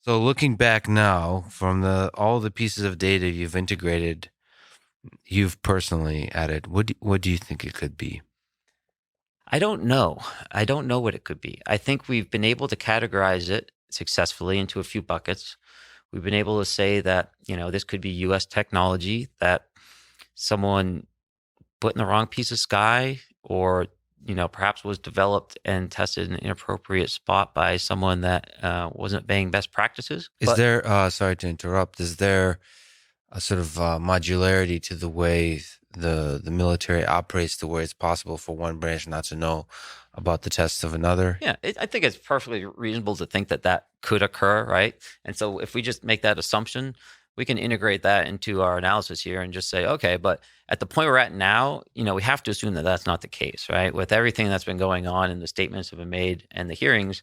So looking back now from the all the pieces of data you've integrated, you've personally added, what do you think it could be? I don't know. I don't know what it could be. I think we've been able to categorize it successfully into a few buckets. We've been able to say that, this could be US technology that someone put in the wrong piece of sky or, perhaps was developed and tested in an inappropriate spot by someone that wasn't obeying best practices. Is But there, sorry to interrupt, is there a sort of modularity to the way the military operates to where it's possible for one branch not to know about the tests of another? yeah, I think it's perfectly reasonable to think that that could occur, right? And so if we just make that assumption, we can integrate that into our analysis here and just say, okay, but at the point we're at now, we have to assume that that's not the case, right? With everything that's been going on and the statements have been made and the hearings,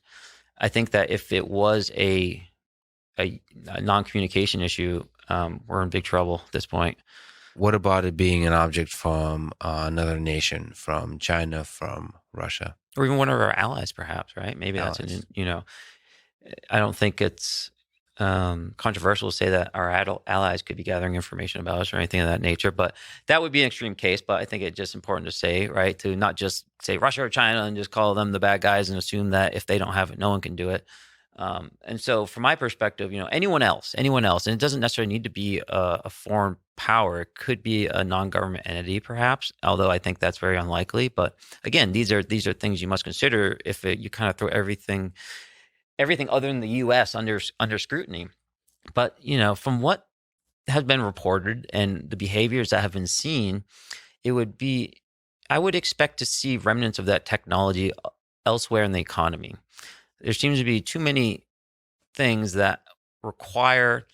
I think that if it was a non-communication issue, we're in big trouble at this point. What about it being an object from another nation, from China, from Russia, Or even one of our allies, perhaps, right? Maybe that's allies? I don't think it's controversial to say that our adult allies could be gathering information about us or anything of that nature, but that would be an extreme case. But I think it's just important to say, right, to not just say Russia or China and just call them the bad guys and assume that if they don't have it, no one can do it. And so, from my perspective, anyone else, and it doesn't necessarily need to be a foreign power. It could be a non-government entity, perhaps. Although I think that's very unlikely. But again, these are things you must consider if you kind of throw everything other than the U.S. under scrutiny. But from what has been reported and the behaviors that have been seen, it would be I would expect to see remnants of that technology elsewhere in the economy. There seems to be too many things that require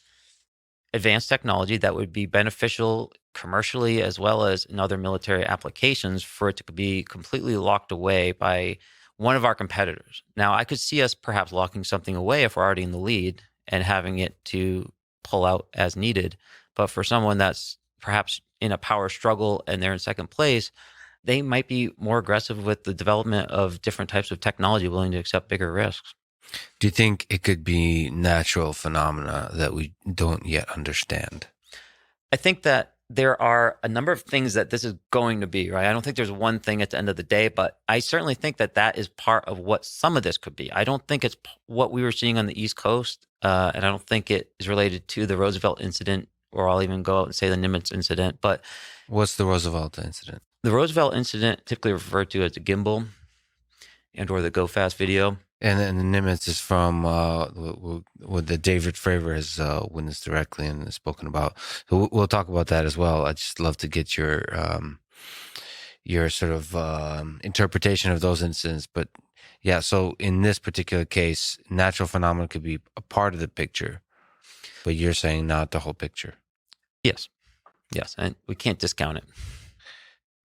advanced technology that would be beneficial commercially as well as in other military applications for it to be completely locked away by one of our competitors. Now, I could see us perhaps locking something away if we're already in the lead and having it to pull out as needed. But for someone that's perhaps in a power struggle and they're in second place, they might be more aggressive with the development of different types of technology, willing to accept bigger risks. Do you think it could be natural phenomena that we don't yet understand? I think that there are a number of things that this is going to be, right? I don't think there's one thing at the end of the day, but I certainly think that that is part of what some of this could be. I don't think it's what we were seeing on the East Coast, and I don't think it is related to the Roosevelt incident, or I'll even go out and say the Nimitz incident. But What's the Roosevelt incident? the Roosevelt incident, typically referred to as the gimbal and or the go fast video. And then the Nimitz is from what the David Fravor has witnessed directly and has spoken about. So we'll talk about that as well. I just love to get your sort of interpretation of those incidents. But yeah, so in this particular case, natural phenomena could be a part of the picture, but you're saying not the whole picture. Yes, yes, and we can't discount it.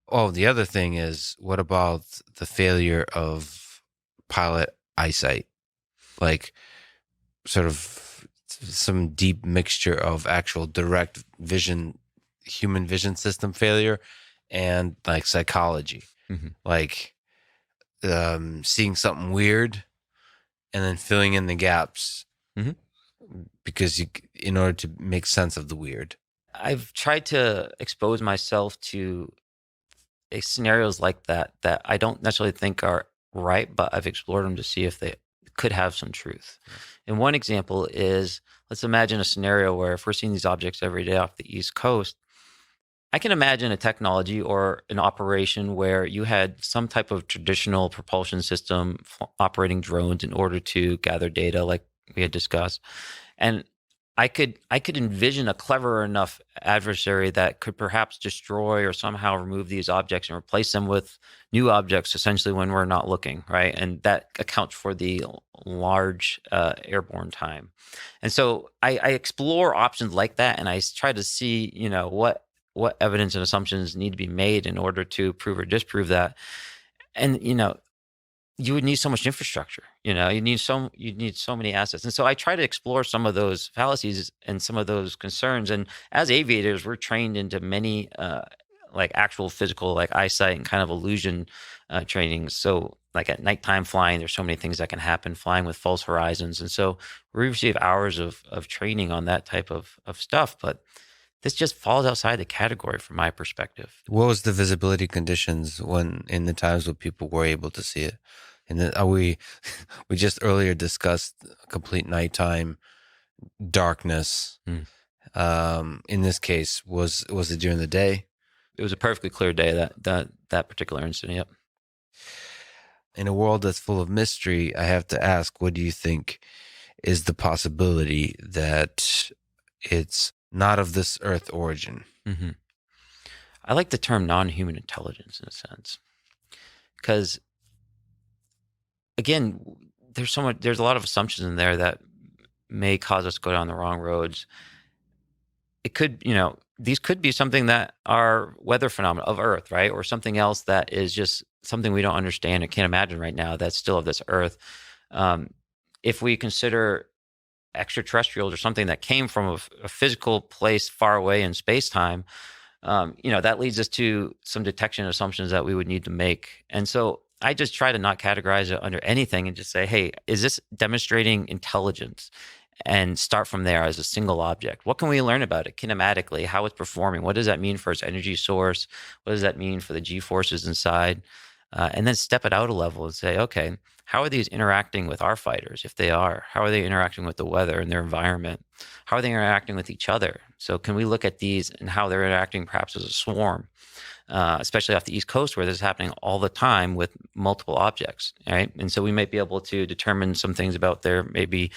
Oh, the other thing is, what about the failure of pilot eyesight? Like, sort of some deep mixture of actual direct vision, human vision system failure, and like psychology, Mhm. like seeing something weird and then filling in the gaps Mhm. because in order to make sense of the weird. I've tried to expose myself to scenarios like that I don't necessarily think are right, but I've explored them to see if they could have some truth. And one example is, let's imagine a scenario where if we're seeing these objects every day off the East Coast, I can imagine a technology or an operation where you had some type of traditional propulsion system operating drones in order to gather data, like we had discussed. And I could envision a clever enough adversary that could perhaps destroy or somehow remove these objects and replace them with new objects, essentially when we're not looking, right? And that accounts for the large airborne time. And so I explore options like that, and I try to see, what evidence and assumptions need to be made in order to prove or disprove that. And you would need so much infrastructure. You need so many assets. And so I try to explore some of those fallacies and some of those concerns. And as aviators, we're trained into many like actual physical, like eyesight and kind of illusion training. So like at nighttime flying, there's so many things that can happen flying with false horizons. And so we receive hours of training on that type of stuff. But this just falls outside the category from my perspective. What was the visibility conditions when in the times when people were able to see it? And then are we we just earlier discussed complete nighttime darkness. Mm. In this case, was it during the day? It was a perfectly clear day, that particular incident. Yep. In a world that's full of mystery, I have to ask, what do you think is the possibility that it's not of this Earth origin? Mm-hmm. I like the term non-human intelligence in a sense, because again, there's a lot of assumptions in there that may cause us to go down the wrong roads. It could, these could be something that are weather phenomena of Earth, right? Or something else that is just something we don't understand or can't imagine right now that's still of this Earth. If we consider extraterrestrials or something that came from a physical place far away in space-time, that leads us to some detection assumptions that we would need to make. And so I just try to not categorize it under anything and just say, hey, is this demonstrating intelligence? And start from there as a single object. What can we learn about it kinematically? How it's performing? What does that mean for its energy source? What does that mean for the G forces inside? And then step it out a level and say, okay, how are these interacting with our fighters? If they are, how are they interacting with the weather and their environment? How are they interacting with each other? So can we look at these and how they're interacting perhaps as a swarm? Especially off the East Coast where this is happening all the time with multiple objects, right? And so we might be able to determine some things about their maybe,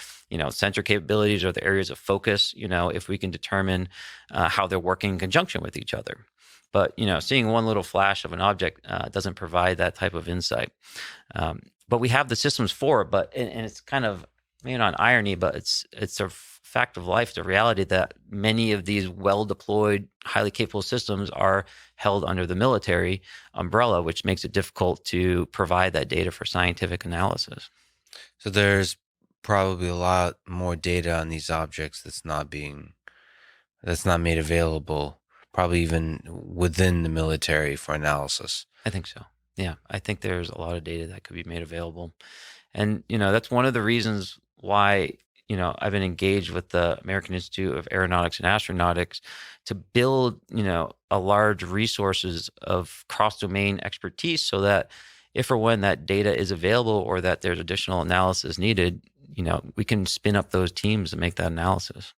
sensor capabilities or the areas of focus, if we can determine how they're working in conjunction with each other. But, seeing one little flash of an object doesn't provide that type of insight. But we have the systems for it, and it's kind of, maybe not an irony, but it's a fact of life, the reality that many of these well-deployed, highly capable systems are held under the military umbrella, which makes it difficult to provide that data for scientific analysis. So there's probably a lot more data on these objects that's not made available, probably even within the military for analysis. I think so. Yeah, I think there's a lot of data that could be made available. And, that's one of the reasons why, I've been engaged with the American Institute of Aeronautics and Astronautics to build, a large resources of cross-domain expertise so that if or when that data is available or that there's additional analysis needed, we can spin up those teams and make that analysis.